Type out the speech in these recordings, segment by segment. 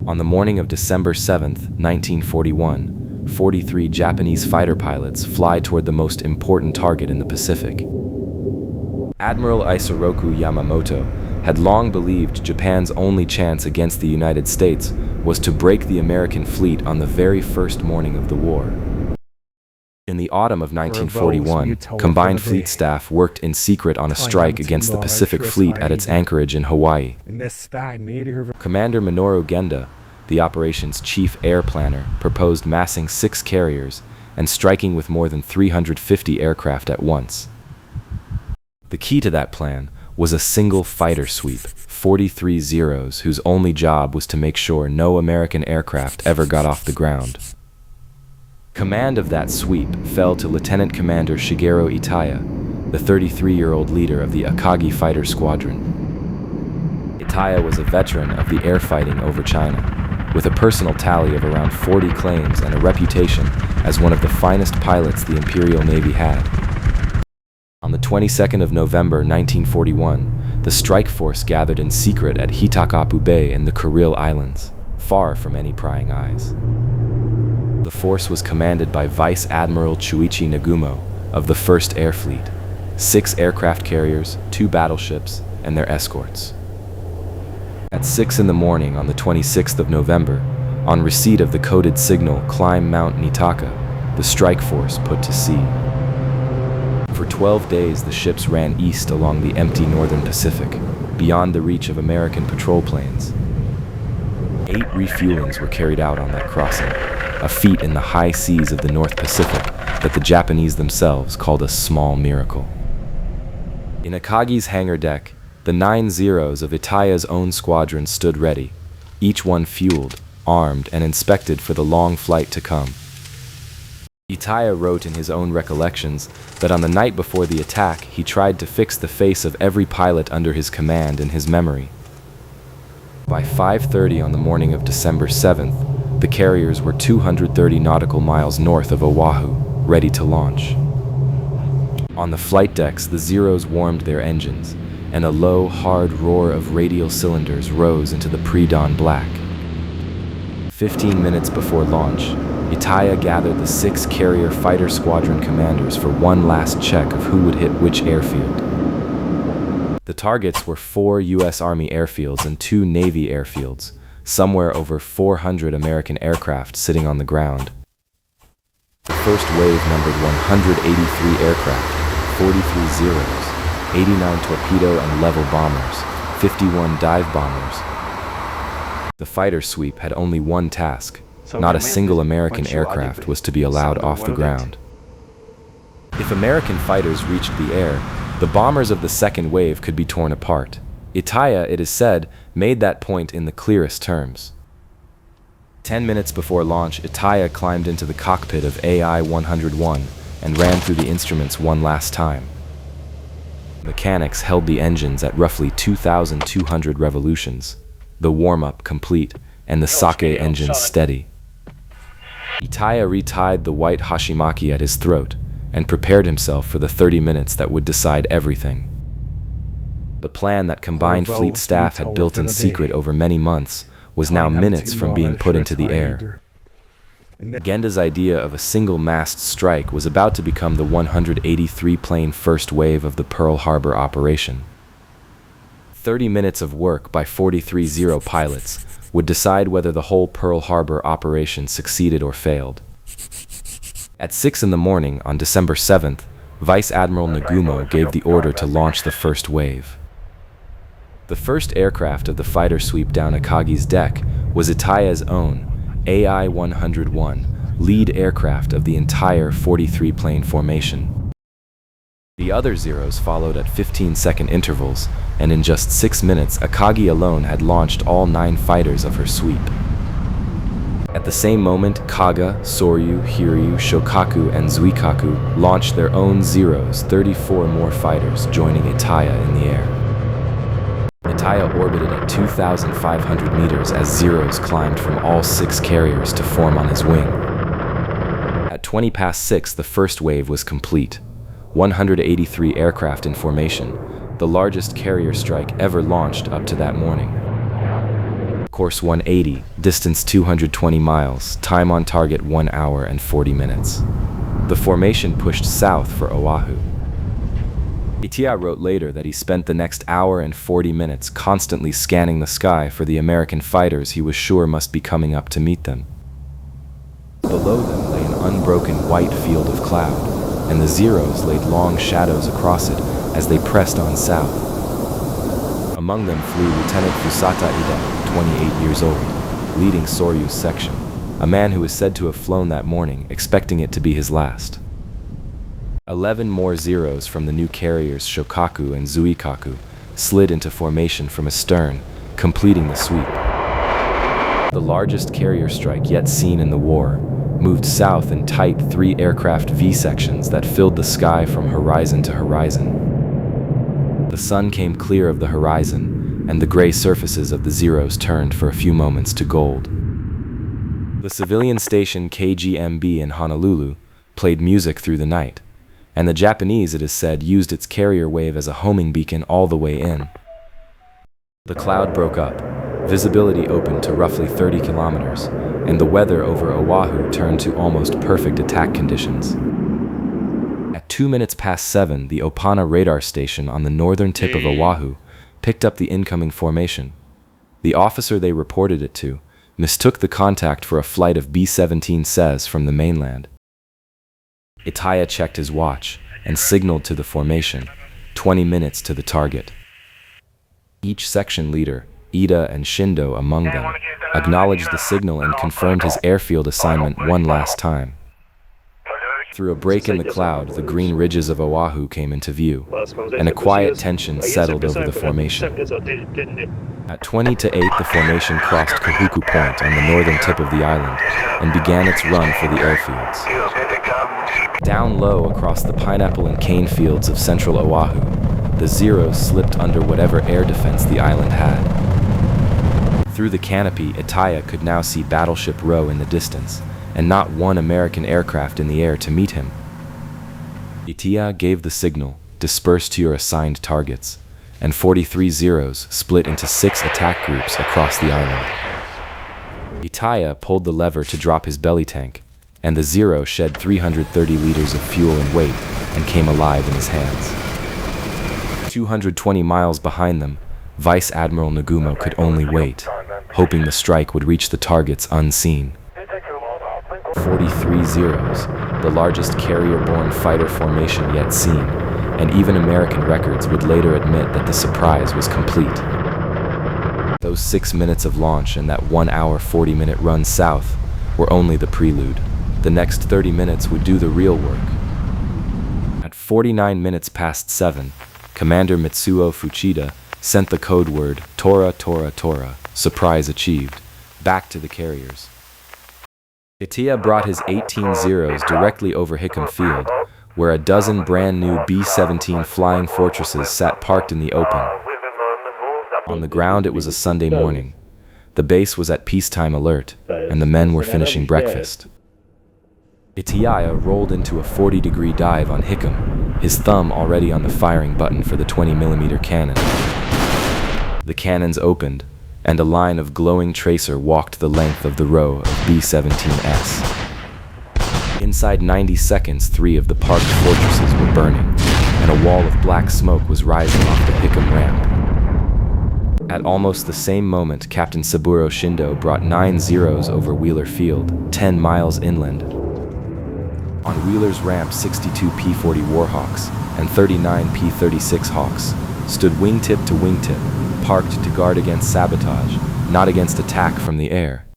On the morning of December 7th, 1941, 43 Japanese fighter pilots fly toward the most important target in the Pacific. Admiral Isoroku Yamamoto had long believed Japan's only chance against the United States was to break the American fleet on the very first morning of the war. In the autumn of 1941, Combined Fleet staff worked in secret on a strike against the Pacific Fleet at its anchorage in Hawaii. Commander Minoru Genda, the operation's chief air planner, proposed massing 6 carriers and striking with more than 350 aircraft at once. The key to that plan was a single fighter sweep, 43 Zeros, whose only job was to make sure no American aircraft ever got off the ground. Command of that sweep fell to Lieutenant Commander Shigeru Itaya, the 33-year-old leader of the Akagi fighter squadron. Itaya was a veteran of the air fighting over China, with a personal tally of around 40 claims and a reputation as one of the finest pilots the Imperial Navy had. On the 22nd of November 1941, the strike force gathered in secret at Hitokappu Bay in the Kuril Islands, far from any prying eyes. The force was commanded by Vice Admiral Chuichi Nagumo of the 1st Air Fleet, 6 aircraft carriers, 2 battleships, and their escorts. At 6 in the morning on the 26th of November, on receipt of the coded signal "Climb Mount Nitaka," the strike force put to sea. For 12 days, the ships ran east along the empty northern Pacific, beyond the reach of American patrol planes. 8 refuelings were carried out on that crossing, a feat in the high seas of the North Pacific that the Japanese themselves called a small miracle. In Akagi's hangar deck, the 9 Zeros of Itaya's own squadron stood ready, each one fueled, armed, and inspected for the long flight to come. Itaya wrote in his own recollections that on the night before the attack, he tried to fix the face of every pilot under his command in his memory. By 5:30 on the morning of December 7th, the carriers were 230 nautical miles north of Oahu, ready to launch. On the flight decks, the Zeros warmed their engines, and a low, hard roar of radial cylinders rose into the pre-dawn black. 15 minutes before launch, Itaya gathered the 6 carrier fighter squadron commanders for one last check of who would hit which airfield. The targets were 4 U.S. Army airfields and 2 Navy airfields, somewhere over 400 American aircraft sitting on the ground. The first wave numbered 183 aircraft, 43 Zeros, 89 torpedo and level bombers, 51 dive bombers. The fighter sweep had only one task. Not a single American aircraft was to be allowed off the ground. If American fighters reached the air, the bombers of the second wave could be torn apart. Itaya, it is said, made that point in the clearest terms. 10 minutes before launch, Itaya climbed into the cockpit of AI-101 and ran through the instruments one last time. Mechanics held the engines at roughly 2,200 revolutions, the warm-up complete, and the sake engines steady. Itaya retied the white hashimaki at his throat and prepared himself for the 30 minutes that would decide everything. The plan that Combined Fleet staff had built in secret over many months was now minutes from being put into the air. Genda's idea of a single-mast strike was about to become the 183-plane first wave of the Pearl Harbor operation. 30 minutes of work by 43 Zero pilots would decide whether the whole Pearl Harbor operation succeeded or failed. At 6 in the morning on December 7th, Vice Admiral Nagumo gave the order to launch the first wave. The first aircraft of the fighter sweep down Akagi's deck was Itaya's own AI-101, lead aircraft of the entire 43-plane formation. The other Zeros followed at 15-second intervals, and in just 6 minutes, Akagi alone had launched all 9 fighters of her sweep. At the same moment, Kaga, Soryu, Hiryu, Shokaku, and Zuikaku launched their own Zeros, 34 more fighters joining Itaya in the air. Itaya orbited at 2,500 meters as Zeros climbed from all 6 carriers to form on his wing. At 20 past 6, the first wave was complete. 183 aircraft in formation, the largest carrier strike ever launched up to that morning. Course 180, distance 220 miles, time on target 1 hour and 40 minutes. The formation pushed south for Oahu. Itaya wrote later that he spent the next hour and 40 minutes constantly scanning the sky for the American fighters he was sure must be coming up to meet them. Below them lay an unbroken white field of cloud, and the Zeros laid long shadows across it as they pressed on south. Among them flew Lieutenant Iida, 28 years old, leading Soryu's section, a man who is said to have flown that morning, expecting it to be his last. 11 more Zeros from the new carriers Shokaku and Zuikaku slid into formation from astern, completing the sweep. The largest carrier strike yet seen in the war moved south in tight 3-aircraft V-sections that filled the sky from horizon to horizon. The sun came clear of the horizon, and the gray surfaces of the Zeros turned for a few moments to gold. The civilian station KGMB in Honolulu played music through the night, and the Japanese, it is said, used its carrier wave as a homing beacon all the way in. The cloud broke up, visibility opened to roughly 30 kilometers, and the weather over Oahu turned to almost perfect attack conditions. At 2 minutes past 7, the Opana radar station on the northern tip of Oahu picked up the incoming formation. The officer they reported it to mistook the contact for a flight of B-17 SES from the mainland. Itaya checked his watch and signaled to the formation, 20 minutes to the target. Each section leader, Iida and Shindo among them, acknowledged the signal and confirmed his airfield assignment one last time. Through a break in the cloud, the green ridges of Oahu came into view, and a quiet tension settled over the formation. At 20 to 8, the formation crossed Kahuku Point on the northern tip of the island and began its run for the airfields. Down low across the pineapple and cane fields of central Oahu, the Zeros slipped under whatever air defense the island had. Through the canopy, Itaya could now see Battleship Row in the distance, and not one American aircraft in the air to meet him. Itaya gave the signal, disperse to your assigned targets, and 43 Zeros split into 6 attack groups across the island. Itaya pulled the lever to drop his belly tank, and the Zero shed 330 liters of fuel and weight and came alive in his hands. 220 miles behind them, Vice Admiral Nagumo could only wait, hoping the strike would reach the targets unseen. 43 Zeros, the largest carrier-borne fighter formation yet seen, and even American records would later admit that the surprise was complete. Those 6 minutes of launch and that 1 hour 40-minute run south were only the prelude. The next 30 minutes would do the real work. At 49 minutes past 7, Commander Mitsuo Fuchida sent the code word Tora, Tora, Tora, surprise achieved, back to the carriers. Itaya brought his 18 Zeros directly over Hickam Field, where a dozen brand new B-17 Flying Fortresses sat parked in the open. On the ground, it was a Sunday morning. The base was at peacetime alert, and the men were finishing breakfast. Itaya rolled into a 40-degree dive on Hickam, his thumb already on the firing button for the 20mm cannon. The cannons opened, and a line of glowing tracer walked the length of the row of B-17S. Inside 90 seconds, 3 of the parked fortresses were burning, and a wall of black smoke was rising off the Hickam ramp. At almost the same moment, Captain Saburo Shindo brought 9 Zeros over Wheeler Field, 10 miles inland. On Wheeler's ramp, 62 P-40 Warhawks and 39 P-36 Hawks stood wingtip to wingtip, parked to guard against sabotage, not against attack from the air.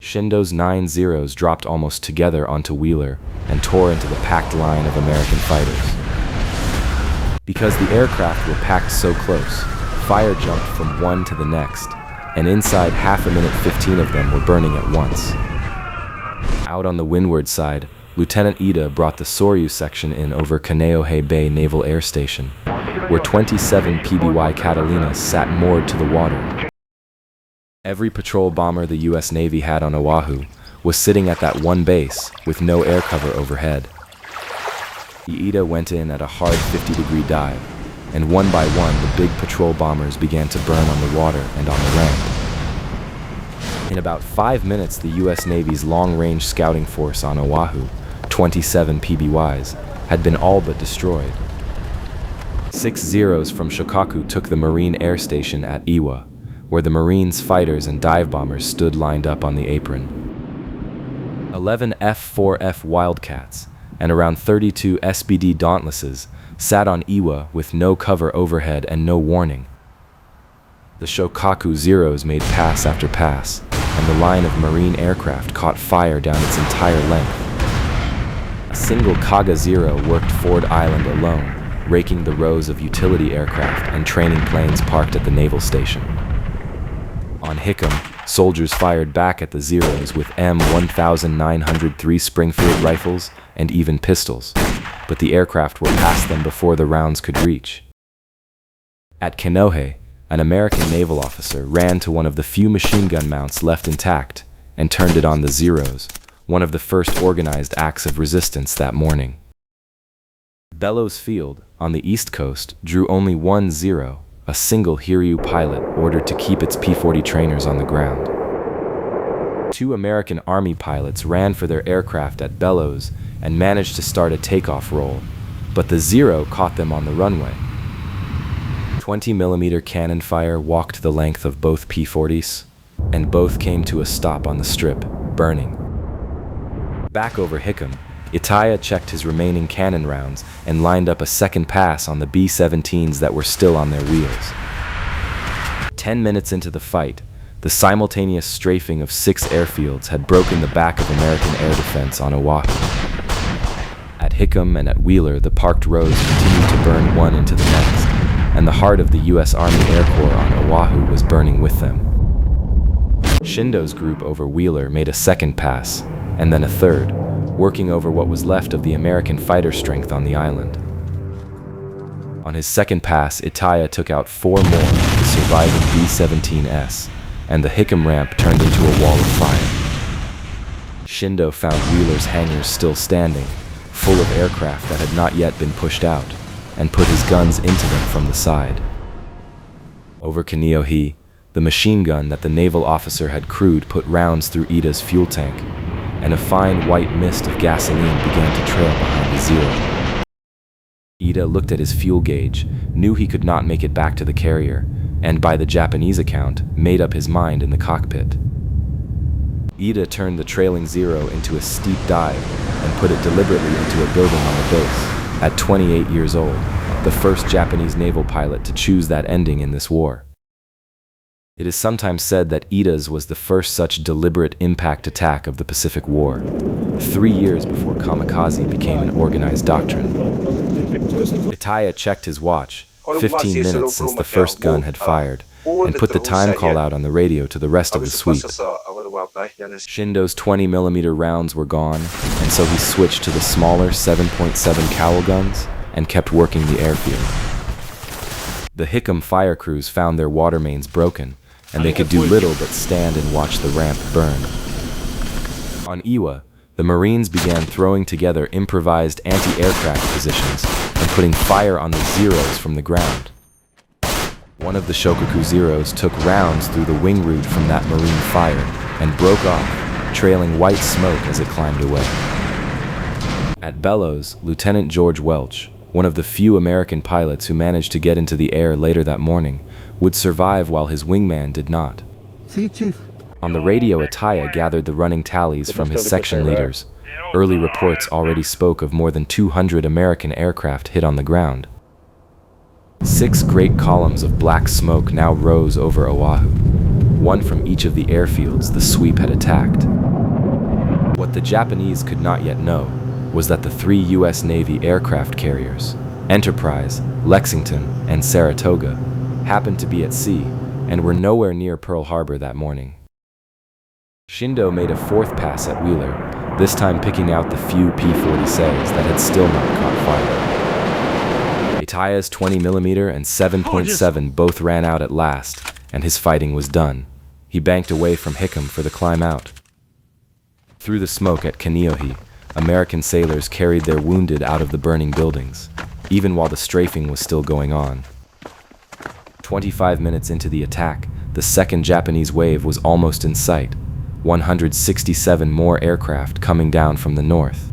Shindo's 9 Zeros dropped almost together onto Wheeler and tore into the packed line of American fighters. Because the aircraft were packed so close, fire jumped from one to the next, and inside half a minute 15 of them were burning at once. Out on the windward side, Lieutenant Iida brought the Soryu section in over Kaneohe Bay Naval Air Station, where 27 PBY Catalinas sat moored to the water. Every patrol bomber the U.S. Navy had on Oahu was sitting at that one base with no air cover overhead. Iida went in at a hard 50-degree dive, and one by one the big patrol bombers began to burn on the water and on the ramp. In about 5 minutes, the U.S. Navy's long-range scouting force on Oahu, 27 PBYs, had been all but destroyed. 6 Zeros from Shokaku took the Marine Air Station at Iwa, where the Marines' fighters and dive bombers stood lined up on the apron. 11 F-4F Wildcats and around 32 SBD Dauntlesses sat on Iwa with no cover overhead and no warning. The Shokaku Zeros made pass after pass, and the line of Marine aircraft caught fire down its entire length. A single Kaga Zero worked Ford Island alone, raking the rows of utility aircraft and training planes parked at the naval station. On Hickam, soldiers fired back at the Zeros with M1903 Springfield rifles and even pistols, but the aircraft were past them before the rounds could reach. At Kaneohe, an American naval officer ran to one of the few machine gun mounts left intact and turned it on the Zeros, one of the first organized acts of resistance that morning. Bellows Field, on the East Coast, drew only 1 Zero, a single Hiryu pilot ordered to keep its P-40 trainers on the ground. 2 American Army pilots ran for their aircraft at Bellows and managed to start a takeoff roll, but the Zero caught them on the runway. 20mm cannon fire walked the length of both P-40s, and both came to a stop on the strip, burning. Back over Hickam, Itaya checked his remaining cannon rounds and lined up a second pass on the B-17s that were still on their wheels. 10 minutes into the fight, the simultaneous strafing of 6 airfields had broken the back of American air defense on Oahu. At Hickam and at Wheeler, the parked rows continued to burn one into the next, and the heart of the U.S. Army Air Corps on Oahu was burning with them. Shindo's group over Wheeler made a second pass, and then a third, working over what was left of the American fighter strength on the island. On his second pass, Itaya took out 4 more of the surviving B-17S, and the Hickam ramp turned into a wall of fire. Shindo found Wheeler's hangars still standing, full of aircraft that had not yet been pushed out, and put his guns into them from the side. Over Kaneohe, the machine gun that the naval officer had crewed put rounds through Iida's fuel tank, and a fine white mist of gasoline began to trail behind the Zero. Iida looked at his fuel gauge, knew he could not make it back to the carrier, and by the Japanese account, made up his mind in the cockpit. Iida turned the trailing Zero into a steep dive and put it deliberately into a building on the base. At 28 years old, the first Japanese naval pilot to choose that ending in this war. It is sometimes said that Iida's was the first such deliberate impact attack of the Pacific War, 3 years before kamikaze became an organized doctrine. Itaya checked his watch, 15 minutes since the first gun had fired, and put the time call out on the radio to the rest of the sweep. Shindo's 20mm rounds were gone, and so he switched to the smaller 7.7 cowl guns and kept working the airfield. The Hickam fire crews found their water mains broken, and they could do little but stand and watch the ramp burn. On Iwa, the Marines began throwing together improvised anti-aircraft positions and putting fire on the Zeros from the ground. One of the Shokaku Zeros took rounds through the wing root from that Marine fire and broke off, trailing white smoke as it climbed away. At Bellows, Lieutenant George Welch, one of the few American pilots who managed to get into the air later that morning, would survive while his wingman did not. See, Chief. On the radio, Itaya gathered the running tallies from his section leaders. Early reports already spoke of more than 200 American aircraft hit on the ground. 6 great columns of black smoke now rose over Oahu, one from each of the airfields the sweep had attacked. What the Japanese could not yet know was that the 3 U.S. Navy aircraft carriers, Enterprise, Lexington, and Saratoga, happened to be at sea and were nowhere near Pearl Harbor that morning. Shindo made a 4th pass at Wheeler, this time picking out the few P-47s that had still not caught fire. Itaya's 20mm and 7.7 both ran out at last, and his fighting was done. He banked away from Hickam for the climb out. Through the smoke at Kaneohe, American sailors carried their wounded out of the burning buildings, even while the strafing was still going on. 25 minutes into the attack, the second Japanese wave was almost in sight, 167 more aircraft coming down from the north.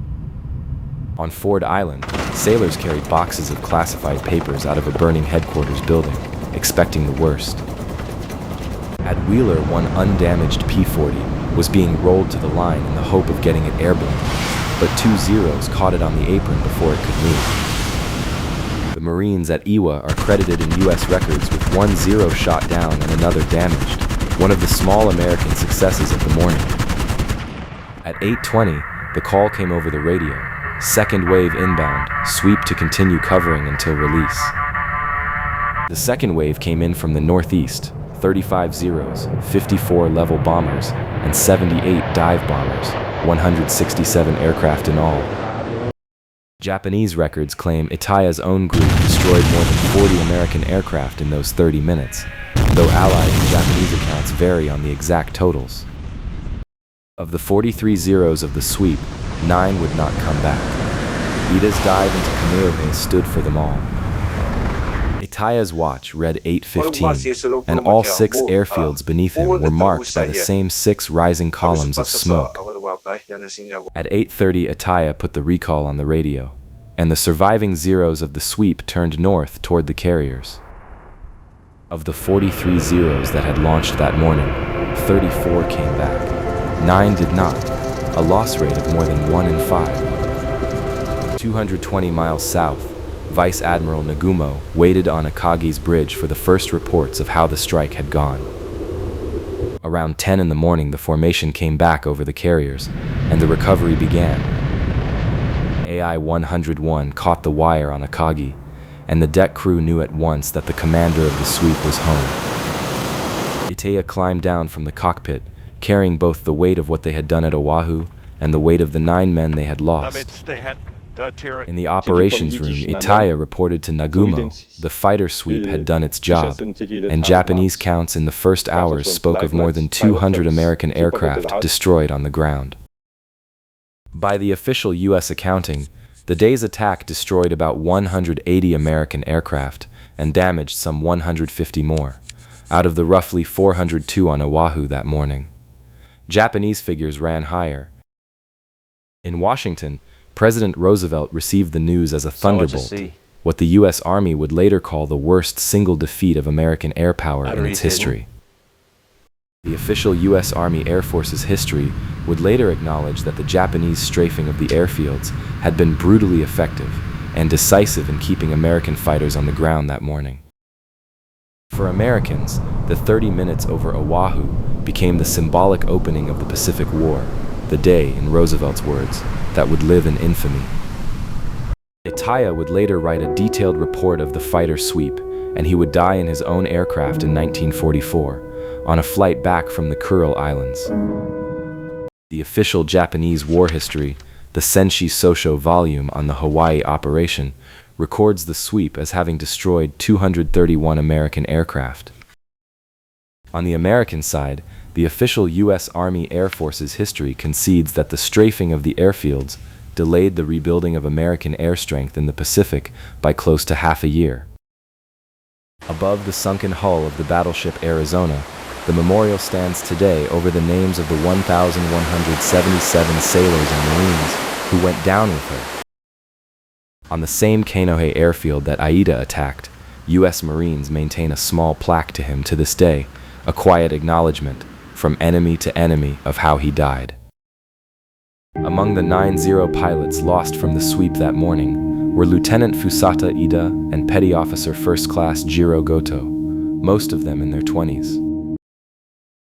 On Ford Island, sailors carried boxes of classified papers out of a burning headquarters building, expecting the worst. At Wheeler, one undamaged P-40 was being rolled to the line in the hope of getting it airborne, but two Zeros caught it on the apron before it could move. The Marines at Ewa are credited in U.S. records with one Zero shot down and another damaged, one of the small American successes of the morning. At 8:20, the call came over the radio. Second wave inbound, sweep to continue covering until release. The second wave came in from the northeast, 35 Zeros, 54 level bombers, and 78 dive bombers, 167 aircraft in all. Japanese records claim Itaya's own group destroyed more than 40 American aircraft in those 30 minutes, though Allied and Japanese accounts vary on the exact totals. Of the 43 Zeros of the sweep, 9 would not come back. Iida's dive into Kaneohe stood for them all. Itaya's watch read 8:15, and all 6 airfields beneath him were marked by the same 6 rising columns of smoke. At 8:30, Itaya put the recall on the radio, and the surviving Zeros of the sweep turned north toward the carriers. Of the 43 Zeros that had launched that morning, 34 came back. 9 did not, a loss rate of more than 1 in 5. 220 miles south, Vice Admiral Nagumo waited on Akagi's bridge for the first reports of how the strike had gone. Around 10 in the morning, the formation came back over the carriers, and the recovery began. AI-101 caught the wire on Akagi, and the deck crew knew at once that the commander of the sweep was home. Itaya climbed down from the cockpit, carrying both the weight of what they had done at Oahu and the weight of the 9 men they had lost. In the operations room, Itaya reported to Nagumo the fighter sweep had done its job, and Japanese counts in the first hours spoke of more than 200 American aircraft destroyed on the ground. By the official U.S. accounting, the day's attack destroyed about 180 American aircraft and damaged some 150 more, out of the roughly 402 on Oahu that morning. Japanese figures ran higher. In Washington, President Roosevelt received the news as a thunderbolt, what the U.S. Army would later call the worst single defeat of American air power in its history. The official U.S. Army Air Force's history would later acknowledge that the Japanese strafing of the airfields had been brutally effective and decisive in keeping American fighters on the ground that morning. For Americans, the 30 minutes over Oahu became the symbolic opening of the Pacific War, the day, in Roosevelt's words, that would live in infamy. Itaya would later write a detailed report of the fighter sweep, and he would die in his own aircraft in 1944, on a flight back from the Kuril Islands. The official Japanese war history, the Senshi Sosho volume on the Hawaii operation, records the sweep as having destroyed 231 American aircraft. On the American side, the official U.S. Army Air Force's history concedes that the strafing of the airfields delayed the rebuilding of American air strength in the Pacific by close to half a year. Above the sunken hull of the battleship Arizona, the memorial stands today over the names of the 1,177 sailors and Marines who went down with her. On the same Kaneohe airfield that Iida attacked, U.S. Marines maintain a small plaque to him to this day, a quiet acknowledgement, from enemy to enemy, of how he died. Among the 9 Zero pilots lost from the sweep that morning were Lieutenant Fusata Iida and Petty Officer First Class Jiro Goto, most of them in their 20s.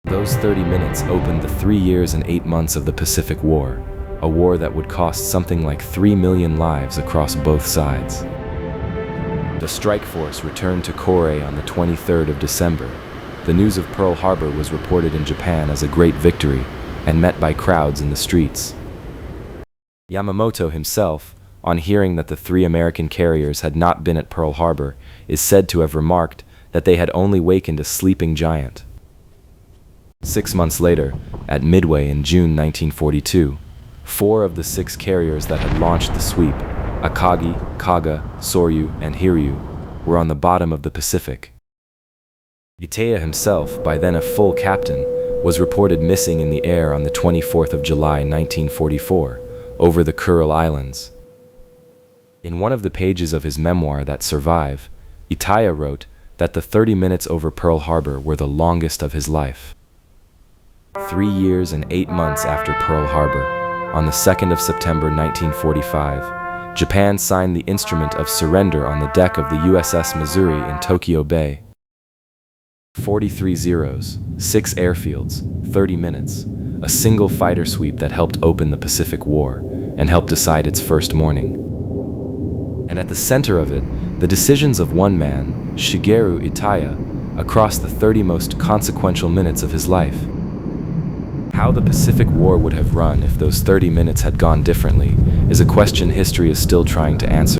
Those 30 minutes opened the 3 years and 8 months of the Pacific War, a war that would cost something like 3 million lives across both sides. The strike force returned to Kore on the 23rd of December. The news of Pearl Harbor was reported in Japan as a great victory and met by crowds in the streets. Yamamoto himself, on hearing that the 3 American carriers had not been at Pearl Harbor, is said to have remarked that they had only wakened a sleeping giant. 6 months later, at Midway in June 1942, 4 of the 6 carriers that had launched the sweep, Akagi, Kaga, Soryu, and Hiryu, were on the bottom of the Pacific. Itaya himself, by then a full captain, was reported missing in the air on the 24th of July 1944, over the Kuril Islands. In one of the pages of his memoir that survive, Itaya wrote that the 30 minutes over Pearl Harbor were the longest of his life. 3 years and 8 months after Pearl Harbor, on the 2nd of September 1945, Japan signed the instrument of surrender on the deck of the USS Missouri in Tokyo Bay. 43 Zeros, 6 airfields, 30 minutes, a single fighter sweep that helped open the Pacific War and helped decide its first morning. And at the center of it, the decisions of one man, Shigeru Itaya, across the 30 most consequential minutes of his life. How the Pacific War would have run if those 30 minutes had gone differently is a question history is still trying to answer.